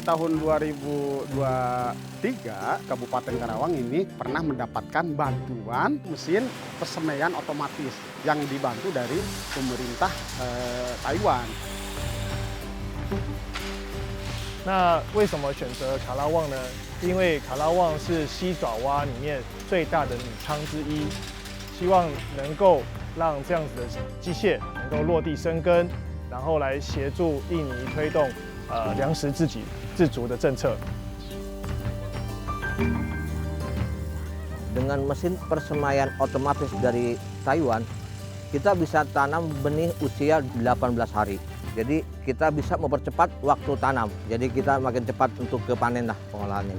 tahun 2023, Kabupaten Karawang ini pernah mendapatkan bantuan mesin persemaian otomatis yang dibantu dari pemerintah Taiwan. 那为什么选择卡拉旺呢？因为卡拉旺是西爪哇里面最大的拟仓之一，希望能够让这样子的机械能够落地生根，然后来协助印尼推动粮食自给自足的政策。 Dengan mesin persemaian otomatis dari Taiwan, kita bisa tanam benih usia 18 hari. Jadi kita bisa mempercepat waktu tanam. Jadi kita makin cepat untuk ke panen lah pengolahannya.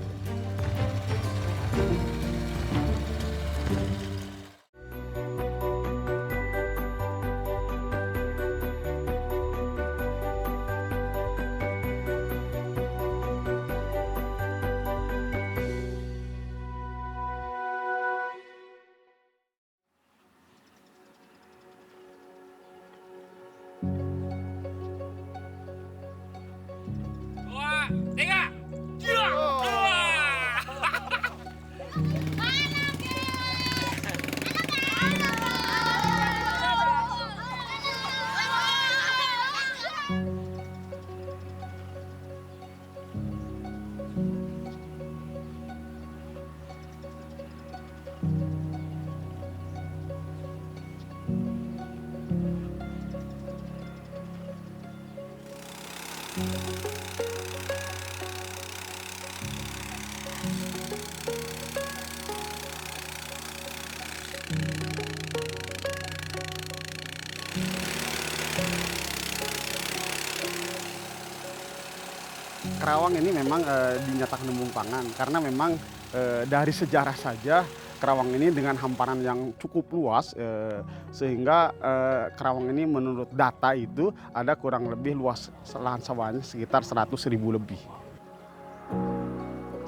Karawang ini memang dinyatakan lumbung pangan karena memang dari sejarah saja Karawang ini dengan hamparan yang cukup luas sehingga Karawang ini menurut data itu ada kurang lebih luas lahan sawahnya sekitar 100.000 lebih.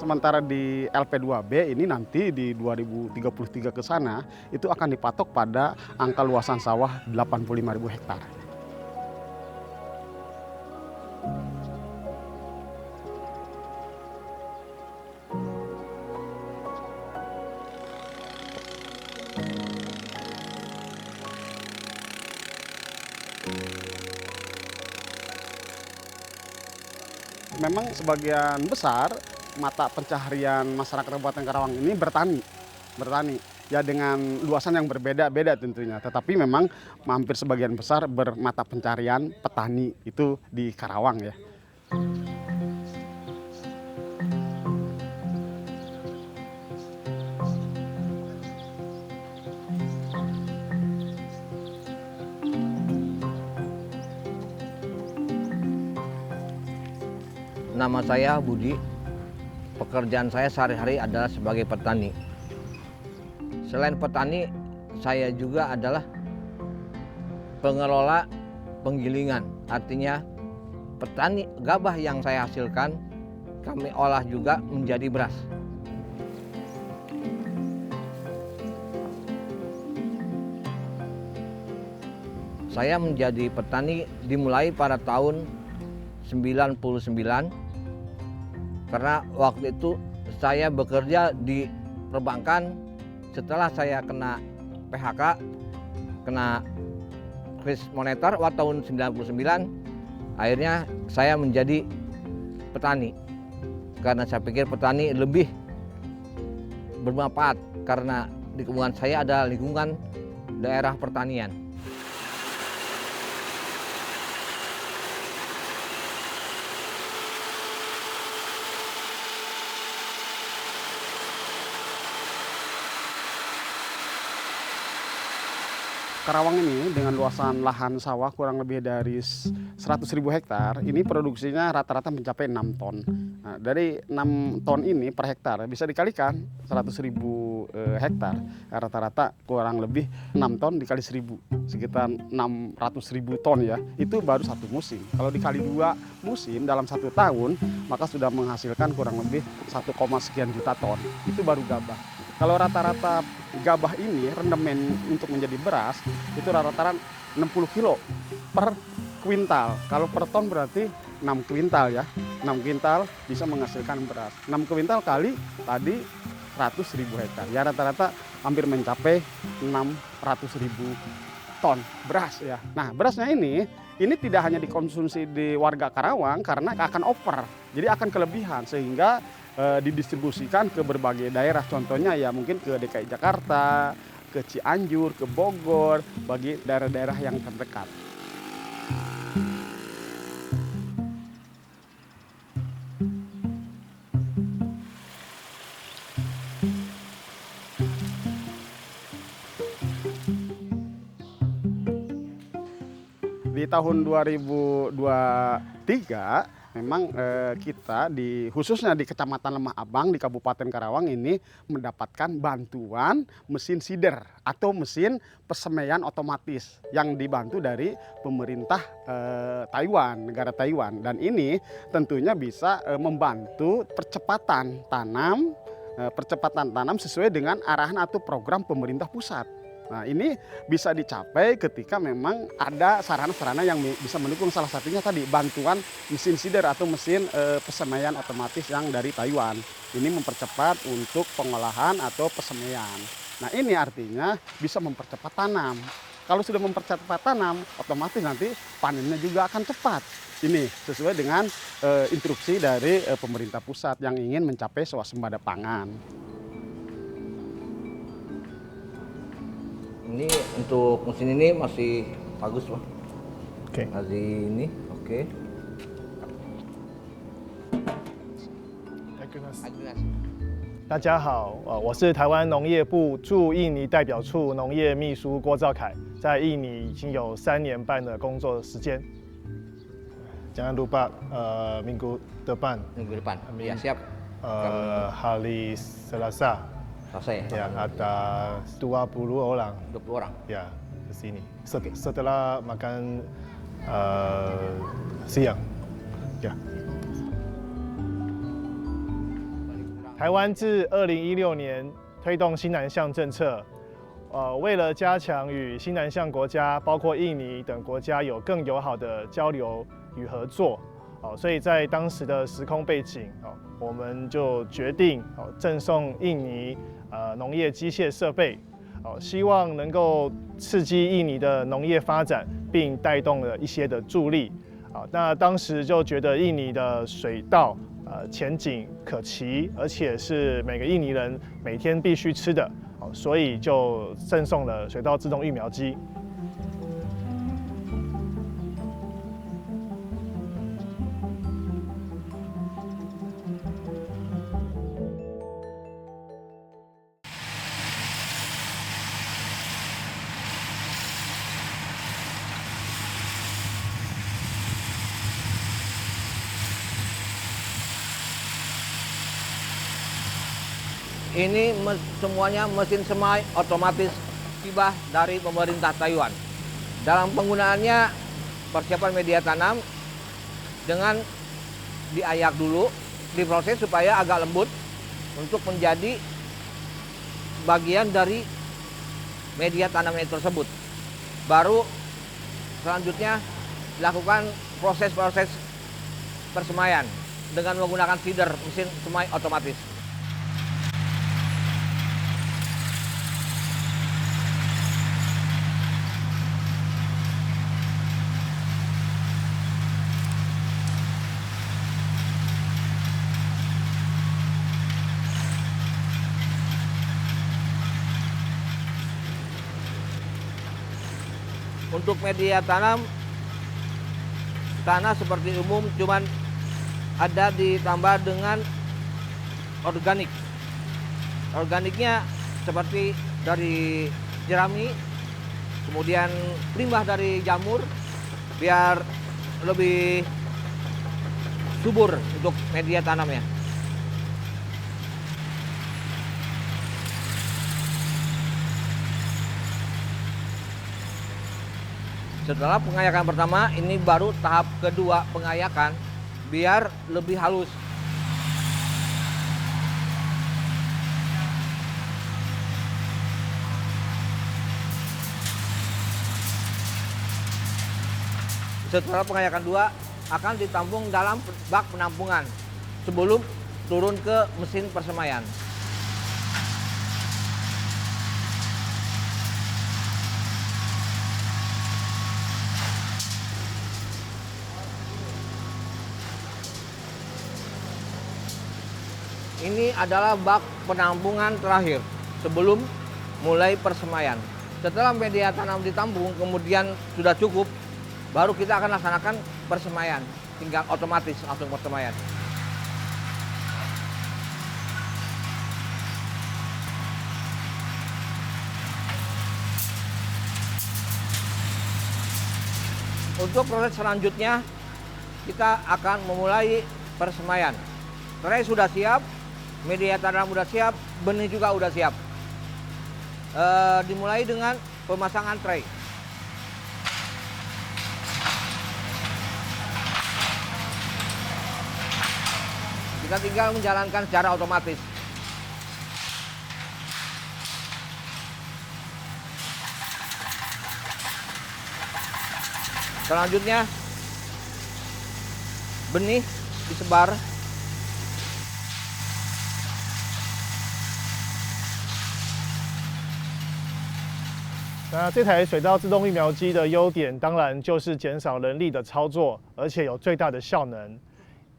Sementara di LP2B ini nanti di 2033 ke sana itu akan dipatok pada angka luasan sawah 85.000 hektar. Memang sebagian besar mata pencaharian masyarakat Kabupaten Karawang ini bertani. Ya dengan luasan yang berbeda-beda tentunya. Tetapi memang hampir sebagian besar bermata pencaharian petani itu di Karawang ya. Nama saya Budi. Pekerjaan saya sehari-hari adalah sebagai petani. Selain petani, saya juga adalah pengelola penggilingan. Artinya petani gabah yang saya hasilkan, kami olah juga menjadi beras. Saya menjadi petani dimulai pada tahun 99. Karena waktu itu saya bekerja di perbankan, setelah saya kena PHK, kena krisis moneter waktu tahun 99, akhirnya saya menjadi petani. Karena saya pikir petani lebih bermanfaat, karena lingkungan saya adalah lingkungan daerah pertanian. Karawang ini dengan luasan lahan sawah kurang lebih dari 100.000 hektar, ini produksinya rata-rata mencapai 6 ton. Nah, dari 6 ton ini per hektar bisa dikalikan 100.000 hektar, rata-rata kurang lebih 6 ton dikali 1.000, sekitar 600.000 ton ya. Itu baru satu musim. Kalau dikali 2 musim dalam 1 tahun, maka sudah menghasilkan kurang lebih 1, sekian juta ton. Itu baru gabah. Kalau rata-rata gabah ini rendemen untuk menjadi beras itu rata-rata 60 kilo per kuintal. Kalau per ton berarti 6 kuintal ya. 6 kuintal bisa menghasilkan beras. 6 kuintal kali tadi 100.000 hektar. Ya rata-rata hampir mencapai 600.000 ton beras ya. Nah, berasnya ini tidak hanya dikonsumsi di warga Karawang karena akan over. Jadi akan kelebihan sehingga didistribusikan ke berbagai daerah. Contohnya ya mungkin ke DKI Jakarta, ke Cianjur, ke Bogor, bagi daerah-daerah yang terdekat. Di tahun 2023 memang kita khususnya di Kecamatan Lemah Abang di Kabupaten Karawang ini mendapatkan bantuan mesin seeder atau mesin persemaian otomatis yang dibantu dari pemerintah Taiwan, negara Taiwan, dan ini tentunya bisa membantu percepatan tanam sesuai dengan arahan atau program pemerintah pusat. Nah, ini bisa dicapai ketika memang ada sarana-sarana yang bisa mendukung, salah satunya tadi bantuan mesin seeder atau mesin persemaian otomatis yang dari Taiwan. Ini mempercepat untuk pengolahan atau persemaian. Nah, ini artinya bisa mempercepat tanam. Kalau sudah mempercepat tanam, otomatis nanti panennya juga akan cepat. Ini sesuai dengan instruksi dari pemerintah pusat yang ingin mencapai swasembada pangan. Ini untuk mesin ini masih bagus, Pak. Oke. Masih ini, oke. Agnes. 大家好，我是台湾农业部驻印尼代表处农业秘书郭兆凯，在印尼已经有3年半的工作时间。Jangan lupa minggu depan, Minggu depan. Ya, siap. hari Selasa, Selesai. ya ada 20 orang 20 orang. ya di sini. Setelah makan siang, ya. 台湾自2016年推动新南向政策，为了加强与新南向国家，包括印尼等国家有更友好的交流与合作，所以在当时的时空背景，我们就决定赠送印尼农业机械设备，希望能够刺激印尼的农业发展，并带动了一些的助力。那当时就觉得印尼的水稻前景可期，而且是每个印尼人每天必须吃的，所以就赠送了水稻自动育苗机。Ini semuanya mesin semai otomatis hibah dari pemerintah Taiwan. Dalam penggunaannya, persiapan media tanam dengan diayak dulu, diproses supaya agak lembut untuk menjadi bagian dari media tanamnya tersebut. Baru selanjutnya dilakukan proses-proses persemaian dengan menggunakan feeder mesin semai otomatis. Untuk media tanam, tanah seperti umum cuman ada ditambah dengan organik. Organiknya seperti dari jerami, kemudian limbah dari jamur, biar lebih subur untuk media tanamnya. Setelah pengayakan pertama, ini baru tahap kedua pengayakan biar lebih halus. Setelah pengayakan 2 akan ditampung dalam bak penampungan sebelum turun ke mesin persemaian. Ini adalah bak penampungan terakhir sebelum mulai persemaian. Setelah media tanam ditampung, kemudian sudah cukup, baru kita akan laksanakan persemaian. Tinggal otomatis langsung persemaian. Untuk proses selanjutnya, kita akan memulai persemaian. Tray sudah siap, media tanam sudah siap, benih juga sudah siap. Dimulai dengan pemasangan tray. Kita tinggal menjalankan secara otomatis. Selanjutnya, benih disebar.那这台水稻自动育苗机的优点，当然就是减少人力的操作，而且有最大的效能。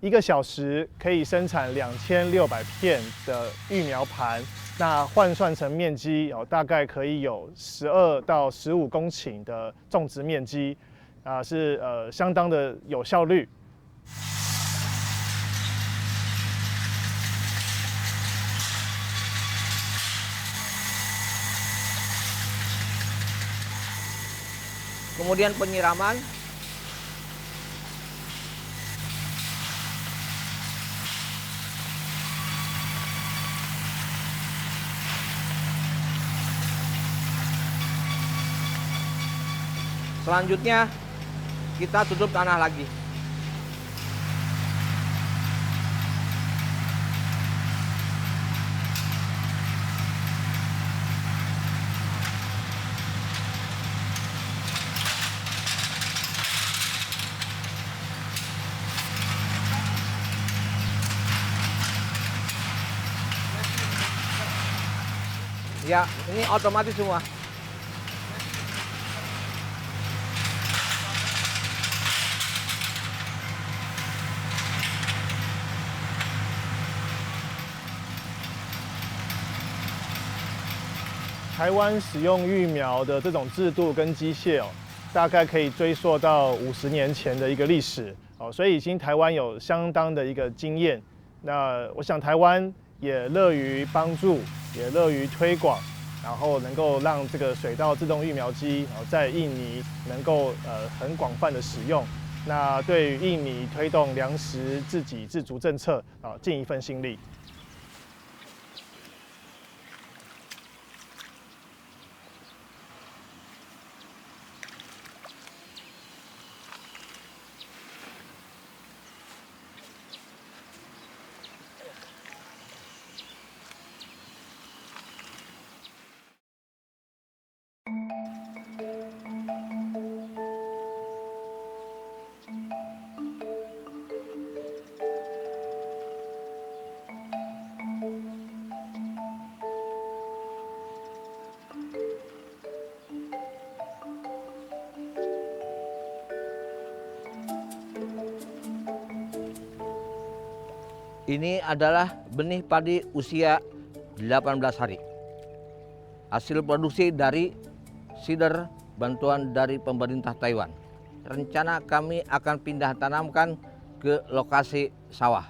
1个小时可以生产2600片的育苗盘，那换算成面积大概可以有12到15公顷的种植面积，是相当的有效率。Kemudian penyiraman. Selanjutnya kita tutup tanah lagi. Ya, ini otomatis semua.台湾使用育苗的这种制度跟机械大概可以追溯到50年前的一个历史所以已经台湾有相当的一个经验。那我想台湾也乐于帮助，也乐于推广，然后能够让这个水稻自动育苗机在印尼能够很广泛的使用。那对于印尼推动粮食自给自足政策尽一份心力。Ini adalah benih padi usia 18 hari. Hasil produksi dari seeder bantuan dari pemerintah Taiwan. Rencana kami akan pindah tanamkan ke lokasi sawah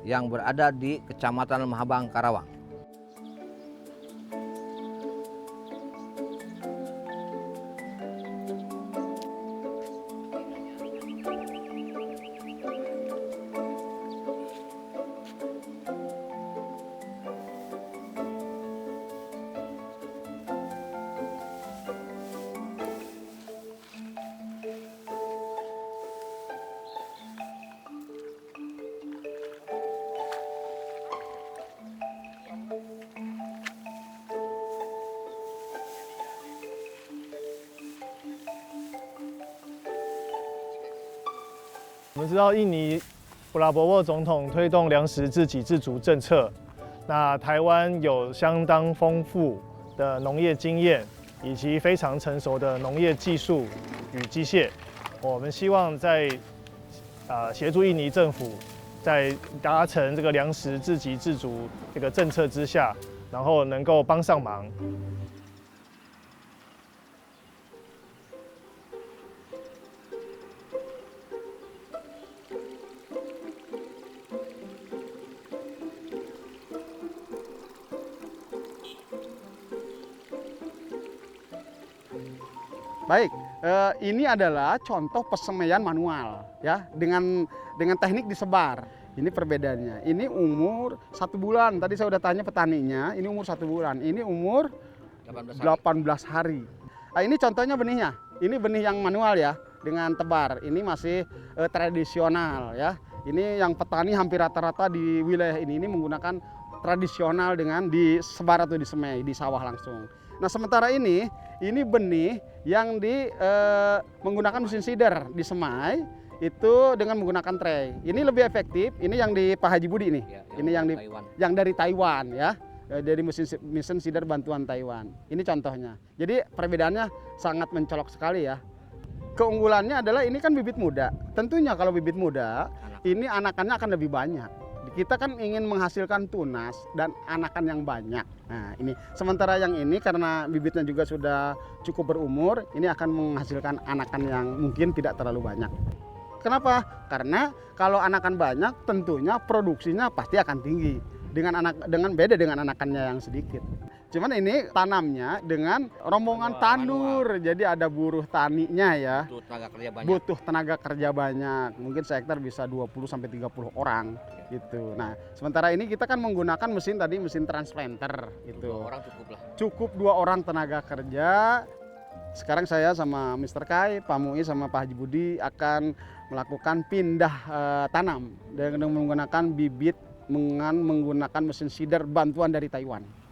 yang berada di Kecamatan Mahabang, Karawang. 我们知道印尼普拉博沃总统推动粮食自给自足政策，那台湾有相当丰富的农业经验以及非常成熟的农业技术与机械。我们希望在协助印尼政府在达成这个粮食自给自足这个政策之下，然后能够帮上忙。Baik, ini adalah contoh persemaian manual ya dengan teknik disebar. Ini perbedaannya. Ini umur 1 bulan. Tadi saya udah tanya petaninya, ini umur 1 bulan. Ini umur 18 hari. Nah, ini contohnya benihnya. Ini benih yang manual ya, dengan tebar. Ini masih tradisional ya. Ini yang petani hampir rata-rata di wilayah ini menggunakan tradisional dengan disebar atau disemai di sawah langsung. Nah, sementara ini benih yang menggunakan mesin seeder disemai itu dengan menggunakan tray. Ini lebih efektif. Ini yang di Pak Haji Budi nih. Ya, ini yang dari Taiwan ya. Dari mesin seeder bantuan Taiwan. Ini contohnya. Jadi perbedaannya sangat mencolok sekali ya. Keunggulannya adalah ini kan bibit muda. Tentunya kalau bibit muda, ini anakannya akan lebih banyak. Kita kan ingin menghasilkan tunas dan anakan yang banyak. Nah, ini sementara yang ini karena bibitnya juga sudah cukup berumur, ini akan menghasilkan anakan yang mungkin tidak terlalu banyak. Kenapa? Karena kalau anakan banyak, tentunya produksinya pasti akan tinggi dengan beda dengan anakannya yang sedikit. Cuman ini tanamnya dengan rombongan tandur, jadi ada buruh taninya ya. Butuh tenaga kerja banyak. Mungkin sehektar bisa 20-30 orang gitu. Nah, sementara ini kita kan menggunakan mesin transplanter gitu. 2 orang cukup lah. Cukup 2 orang tenaga kerja. Sekarang saya sama Mr. Kai, Pak Mui sama Pak Haji Budi akan melakukan pindah tanam dengan menggunakan bibit menggunakan mesin seeder bantuan dari Taiwan.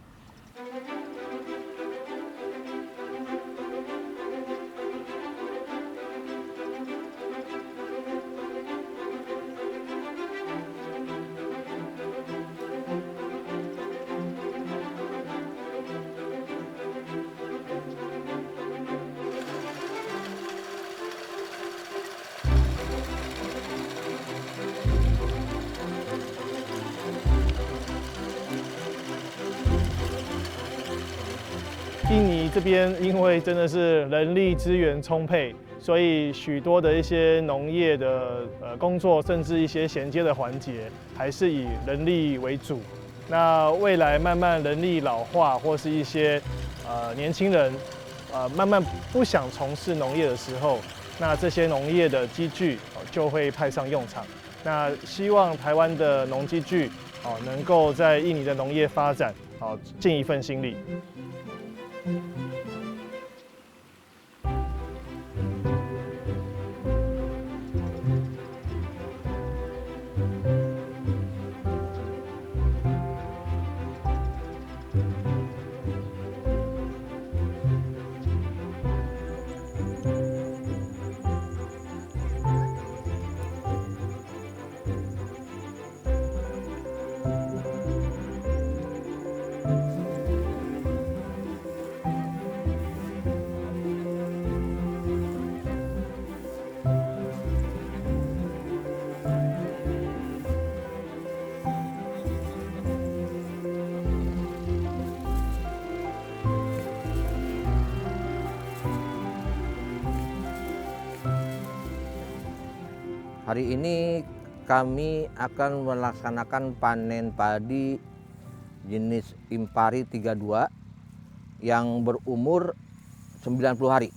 印尼这边因为真的是人力资源充沛，所以许多的一些农业的工作，甚至一些衔接的环节，还是以人力为主。那未来慢慢人力老化，或是一些年轻人慢慢不想从事农业的时候，那这些农业的机具就会派上用场。那希望台湾的农机具能够在印尼的农业发展尽一份心力。Hari ini kami akan melaksanakan panen padi jenis Impari 32 yang berumur 90 hari.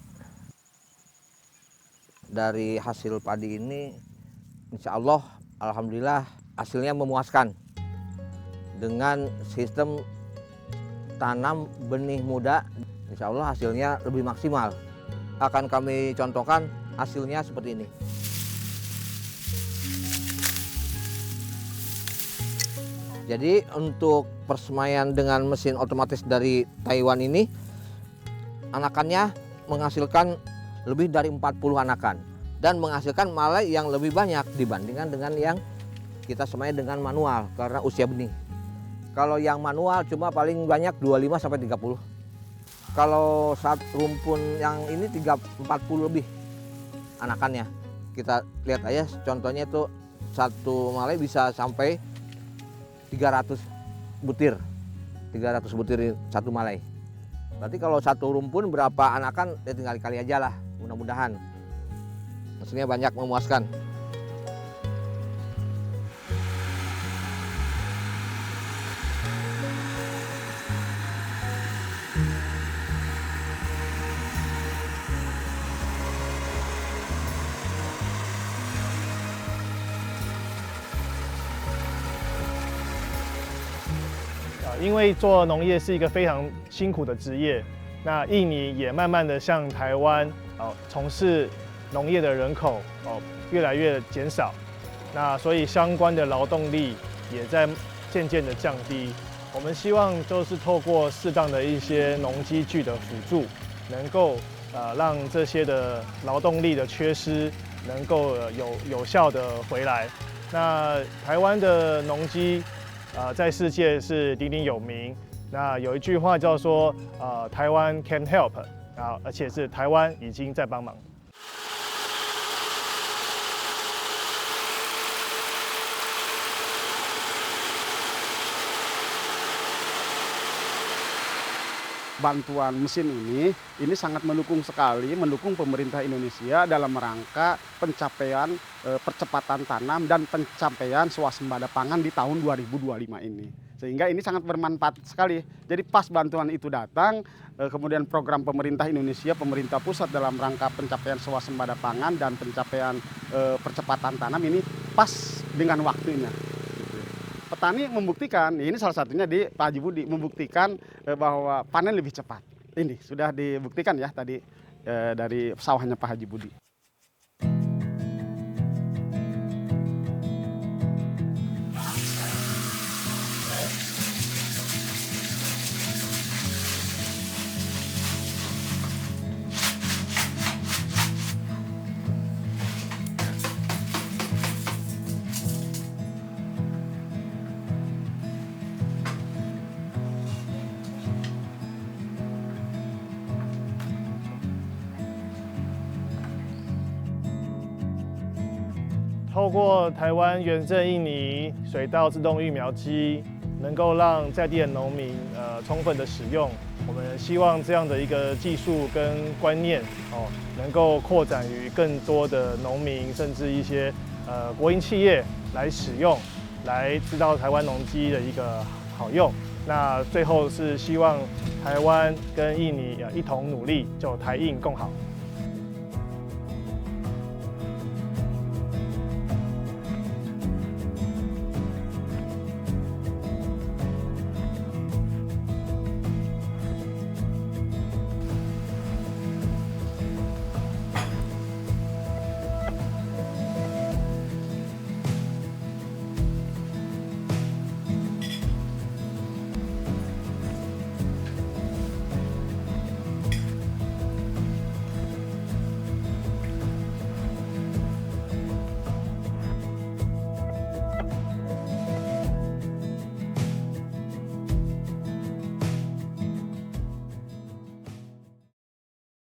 Dari hasil padi ini, insya Allah, alhamdulillah hasilnya memuaskan. Dengan sistem tanam benih muda, insya Allah hasilnya lebih maksimal. Akan kami contohkan hasilnya seperti ini. Jadi untuk persemaian dengan mesin otomatis dari Taiwan ini, anakannya menghasilkan lebih dari 40 anakan. dan menghasilkan malai yang lebih banyak dibandingkan dengan yang kita semai dengan manual karena usia benih. Kalau yang manual cuma paling banyak 25 sampai 30. Kalau saat rumpun yang ini 40 lebih anakannya. Kita lihat aja contohnya itu satu malai bisa sampai 300 butir. 300 butir satu malai. Berarti kalau satu rumpun berapa anakan ya tinggal kali aja lah, mudah-mudahan. Maksudnya banyak memuaskan.因为做农业是一个非常辛苦的职业，那印尼也慢慢的向台湾从事农业的人口越来越减少，那所以相关的劳动力也在渐渐的降低。我们希望就是透过适当的一些农机具的辅助，能够让这些的劳动力的缺失能够有效的回来。那台湾的农机在世界是鼎鼎有名。那有一句话叫做台湾 can help 而且是台湾已经在帮忙。Bantuan mesin ini sangat mendukung sekali, mendukung pemerintah Indonesia dalam rangka pencapaian percepatan tanam dan pencapaian swasembada pangan di tahun 2025 ini. Sehingga ini sangat bermanfaat sekali. Jadi pas bantuan itu datang, kemudian program pemerintah Indonesia, pemerintah pusat dalam rangka pencapaian swasembada pangan dan pencapaian percepatan tanam ini pas dengan waktunya. Petani membuktikan, ini salah satunya di Pak Haji Budi, membuktikan bahwa panen lebih cepat. Ini sudah dibuktikan ya tadi dari sawahnya Pak Haji Budi. 透过台湾原正印尼水稻自动育苗机，能够让在地的农民充分的使用。我们希望这样的一个技术跟观念能够扩展于更多的农民，甚至一些国营企业来使用，来知道台湾农机的一个好用。那最后是希望台湾跟印尼一同努力，就台印共好。